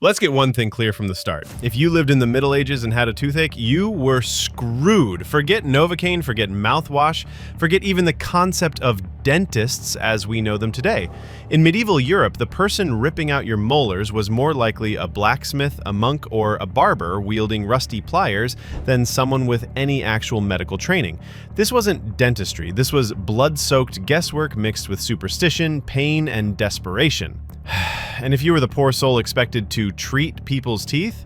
Let's get one thing clear from the start. If you lived in the Middle Ages and had a toothache, you were screwed. Forget Novocaine, forget mouthwash, forget even the concept of dentists as we know them today. In medieval Europe, the person ripping out your molars was more likely a blacksmith, a monk, or a barber wielding rusty pliers than someone with any actual medical training. This wasn't dentistry. This was blood-soaked guesswork mixed with superstition, pain, and desperation. And if you were the poor soul expected to treat people's teeth,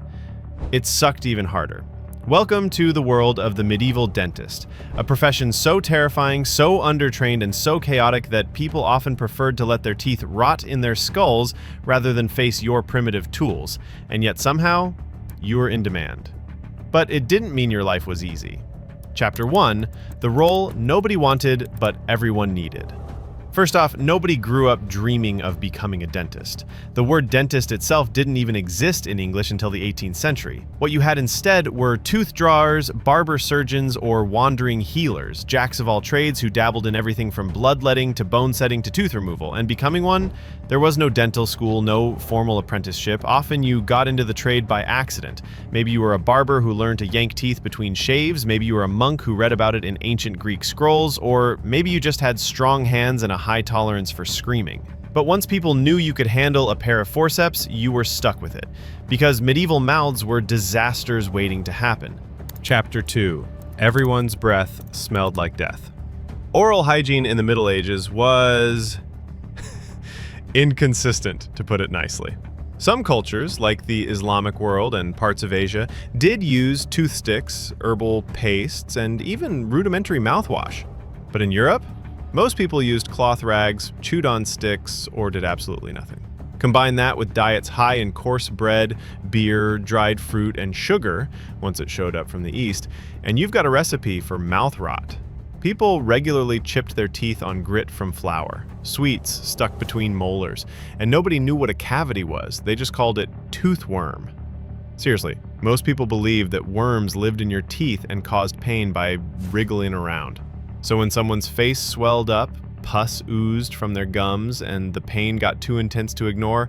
it sucked even harder. Welcome to the world of the medieval dentist, a profession so terrifying, so undertrained, and so chaotic that people often preferred to let their teeth rot in their skulls rather than face your primitive tools. And yet somehow, you were in demand. But it didn't mean your life was easy. Chapter 1, the role nobody wanted but everyone needed. First off, nobody grew up dreaming of becoming a dentist. The word dentist itself didn't even exist in English until the 18th century. What you had instead were tooth drawers, barber surgeons, or wandering healers, jacks of all trades who dabbled in everything from bloodletting to bone setting to tooth removal. And becoming one, there was no dental school, no formal apprenticeship. Often you got into the trade by accident. Maybe you were a barber who learned to yank teeth between shaves, maybe you were a monk who read about it in ancient Greek scrolls, or maybe you just had strong hands and a high tolerance for screaming. But once people knew you could handle a pair of forceps, you were stuck with it, because medieval mouths were disasters waiting to happen. Chapter 2. Everyone's breath smelled like death. Oral hygiene in the Middle Ages was inconsistent, to put it nicely. Some cultures, like the Islamic world and parts of Asia, did use toothsticks, herbal pastes, and even rudimentary mouthwash. But in Europe, most people used cloth rags, chewed on sticks, or did absolutely nothing. Combine that with diets high in coarse bread, beer, dried fruit, and sugar, once it showed up from the East, and you've got a recipe for mouth rot. People regularly chipped their teeth on grit from flour, sweets stuck between molars, and nobody knew what a cavity was. They just called it toothworm. Seriously, most people believed that worms lived in your teeth and caused pain by wriggling around. So when someone's face swelled up, pus oozed from their gums, and the pain got too intense to ignore,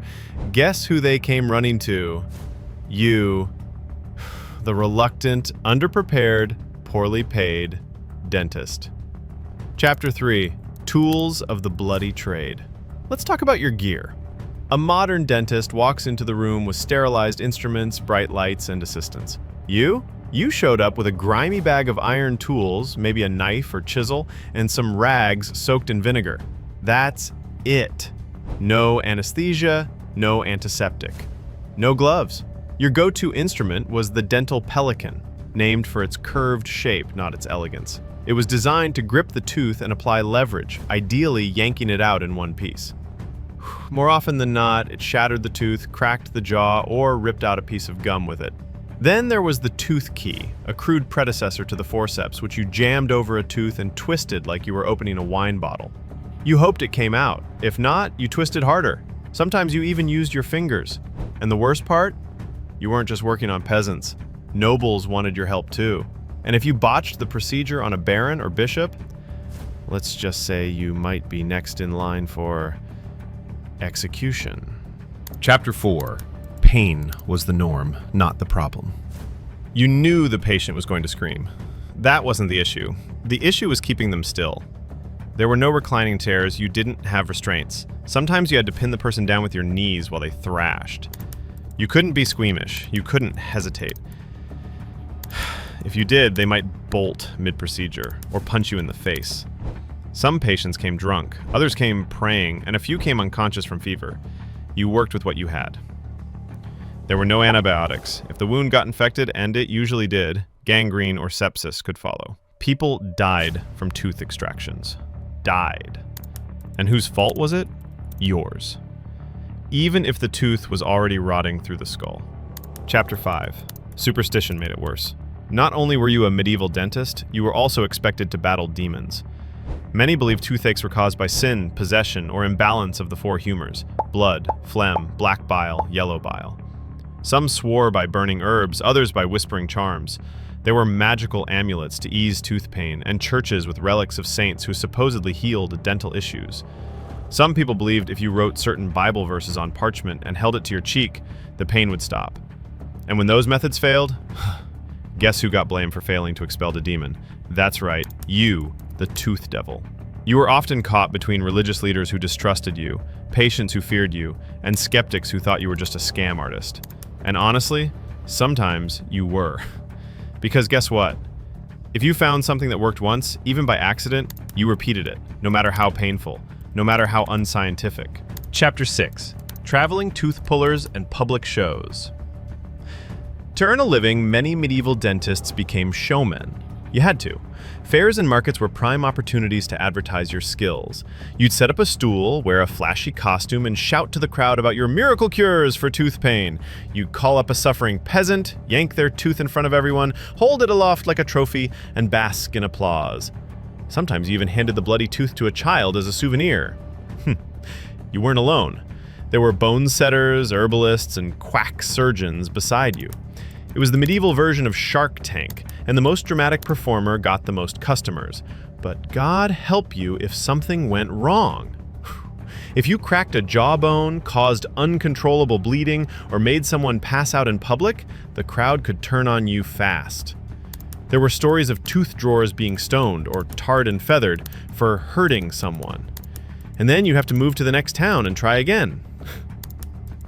guess who they came running to? You, the reluctant, underprepared, poorly paid dentist. Chapter 3. Tools of the Bloody Trade. Let's talk about your gear. A modern dentist walks into the room with sterilized instruments, bright lights, and assistants. You showed up with a grimy bag of iron tools, maybe a knife or chisel, and some rags soaked in vinegar. That's it. No anesthesia, no antiseptic. No gloves. Your go-to instrument was the dental pelican, named for its curved shape, not its elegance. It was designed to grip the tooth and apply leverage, ideally yanking it out in one piece. More often than not, it shattered the tooth, cracked the jaw, or ripped out a piece of gum with it. Then there was the tooth key, a crude predecessor to the forceps, which you jammed over a tooth and twisted like you were opening a wine bottle. You hoped it came out. If not, you twisted harder. Sometimes you even used your fingers. And the worst part? You weren't just working on peasants. Nobles wanted your help too. And if you botched the procedure on a baron or bishop, let's just say you might be next in line for execution. Chapter 4. Pain was the norm, not the problem. You knew the patient was going to scream. That wasn't the issue. The issue was keeping them still. There were no reclining chairs, you didn't have restraints. Sometimes you had to pin the person down with your knees while they thrashed. You couldn't be squeamish, you couldn't hesitate. If you did, they might bolt mid-procedure or punch you in the face. Some patients came drunk, others came praying, and a few came unconscious from fever. You worked with what you had. There were no antibiotics. If the wound got infected, and it usually did, gangrene or sepsis could follow. People died from tooth extractions. Died. And whose fault was it? Yours. Even if the tooth was already rotting through the skull. Chapter 5. Superstition made it worse. Not only were you a medieval dentist, you were also expected to battle demons. Many believed toothaches were caused by sin, possession, or imbalance of the four humors: blood, phlegm, black bile, yellow bile. Some swore by burning herbs, others by whispering charms. There were magical amulets to ease tooth pain, and churches with relics of saints who supposedly healed dental issues. Some people believed if you wrote certain Bible verses on parchment and held it to your cheek, the pain would stop. And when those methods failed, guess who got blamed for failing to expel the demon? That's right, you, the tooth devil. You were often caught between religious leaders who distrusted you, patients who feared you, and skeptics who thought you were just a scam artist. And honestly, sometimes you were. Because guess what? If you found something that worked once, even by accident, you repeated it, no matter how painful, no matter how unscientific. Chapter 6. Traveling Tooth Pullers and Public Shows. To earn a living, many medieval dentists became showmen. You had to. Fairs and markets were prime opportunities to advertise your skills. You'd set up a stool, wear a flashy costume, and shout to the crowd about your miracle cures for tooth pain. You'd call up a suffering peasant, yank their tooth in front of everyone, hold it aloft like a trophy, and bask in applause. Sometimes you even handed the bloody tooth to a child as a souvenir. You weren't alone. There were bone setters, herbalists, and quack surgeons beside you. It was the medieval version of Shark Tank, and the most dramatic performer got the most customers. But God help you if something went wrong. If you cracked a jawbone, caused uncontrollable bleeding, or made someone pass out in public, the crowd could turn on you fast. There were stories of tooth drawers being stoned or tarred and feathered for hurting someone. And then you'd have to move to the next town and try again.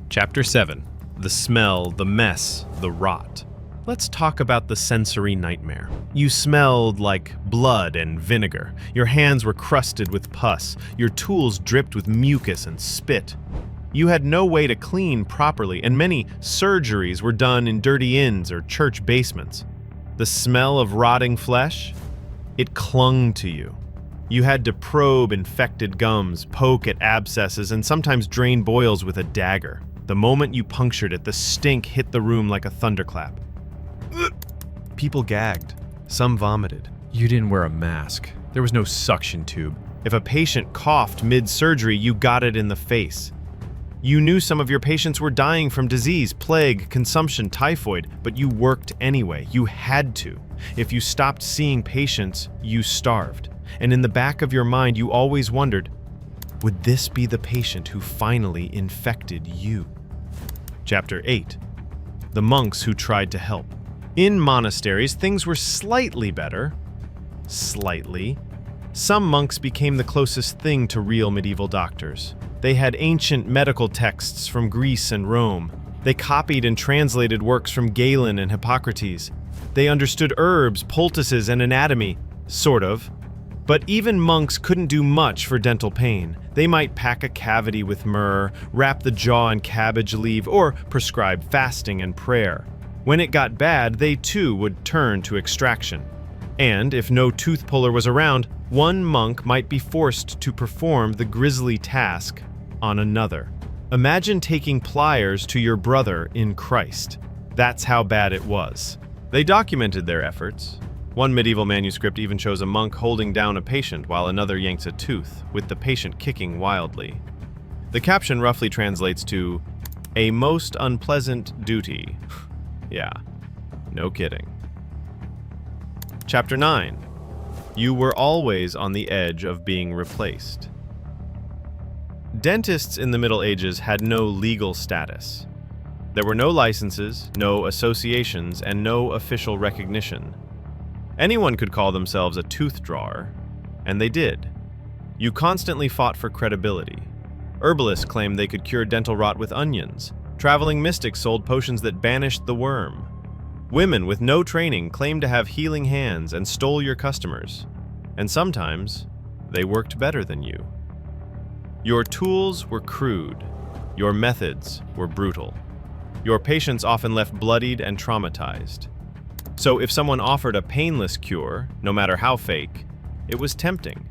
Chapter 7. The smell, the mess, the rot. Let's talk about the sensory nightmare. You smelled like blood and vinegar. Your hands were crusted with pus. Your tools dripped with mucus and spit. You had no way to clean properly, and many surgeries were done in dirty inns or church basements. The smell of rotting flesh? It clung to you. You had to probe infected gums, poke at abscesses, and sometimes drain boils with a dagger. The moment you punctured it, the stink hit the room like a thunderclap. People gagged. Some vomited. You didn't wear a mask. There was no suction tube. If a patient coughed mid-surgery, you got it in the face. You knew some of your patients were dying from disease, plague, consumption, typhoid, but you worked anyway. You had to. If you stopped seeing patients, you starved. And in the back of your mind, you always wondered, would this be the patient who finally infected you? Chapter 8. The monks who tried to help. In monasteries, things were slightly better. Slightly. Some monks became the closest thing to real medieval doctors. They had ancient medical texts from Greece and Rome. They copied and translated works from Galen and Hippocrates. They understood herbs, poultices, and anatomy. Sort of. But even monks couldn't do much for dental pain. They might pack a cavity with myrrh, wrap the jaw in cabbage leaf, or prescribe fasting and prayer. When it got bad, they too would turn to extraction. And if no tooth puller was around, one monk might be forced to perform the grisly task on another. Imagine taking pliers to your brother in Christ. That's how bad it was. They documented their efforts. One medieval manuscript even shows a monk holding down a patient while another yanks a tooth, with the patient kicking wildly. The caption roughly translates to, "A most unpleasant duty." Yeah, no kidding. Chapter 9. You were always on the edge of being replaced. Dentists in the Middle Ages had no legal status. There were no licenses, no associations, and no official recognition. Anyone could call themselves a tooth drawer, and they did. You constantly fought for credibility. Herbalists claimed they could cure dental rot with onions. Traveling mystics sold potions that banished the worm. Women with no training claimed to have healing hands and stole your customers. And sometimes, they worked better than you. Your tools were crude. Your methods were brutal. Your patients often left bloodied and traumatized. So if someone offered a painless cure, no matter how fake, it was tempting.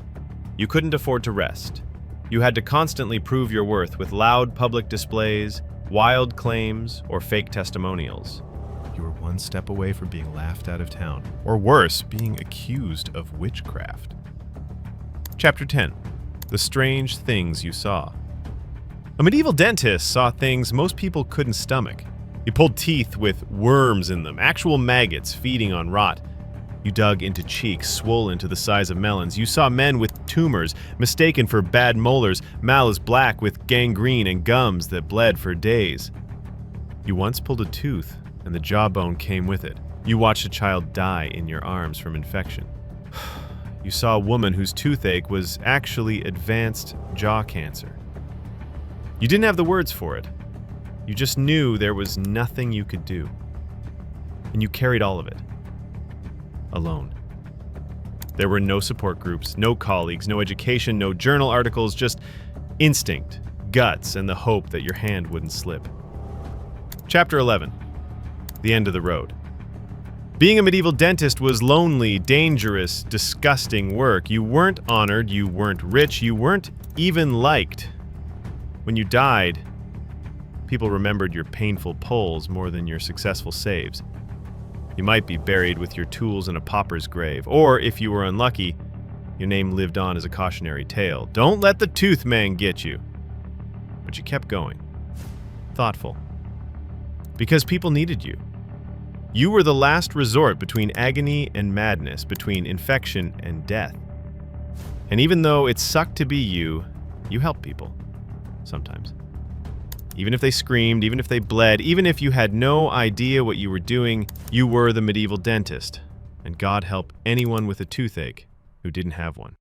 You couldn't afford to rest. You had to constantly prove your worth with loud public displays, wild claims, or fake testimonials. You were one step away from being laughed out of town, or worse, being accused of witchcraft. Chapter 10. The strange things you saw. A medieval dentist saw things most people couldn't stomach. He pulled teeth with worms in them, actual maggots feeding on rot. You dug into cheeks swollen to the size of melons. You saw men with tumors, mistaken for bad molars, mouths black with gangrene, and gums that bled for days. You once pulled a tooth, and the jawbone came with it. You watched a child die in your arms from infection. You saw a woman whose toothache was actually advanced jaw cancer. You didn't have the words for it. You just knew there was nothing you could do. And you carried all of it. Alone. There were no support groups, no colleagues, no education, no journal articles, just instinct, guts, and the hope that your hand wouldn't slip. Chapter 11. The end of the road. Being a medieval dentist was lonely, dangerous, disgusting work. You weren't honored, you weren't rich, you weren't even liked. When you died, people remembered your painful pulls more than your successful saves. You might be buried with your tools in a pauper's grave, or if you were unlucky, your name lived on as a cautionary tale. Don't let the tooth man get you. But you kept going. Thoughtful. Because people needed you. You were the last resort between agony and madness, between infection and death. And even though it sucked to be you, you helped people. Sometimes. Even if they screamed, even if they bled, even if you had no idea what you were doing, you were the medieval dentist. And God help anyone with a toothache who didn't have one.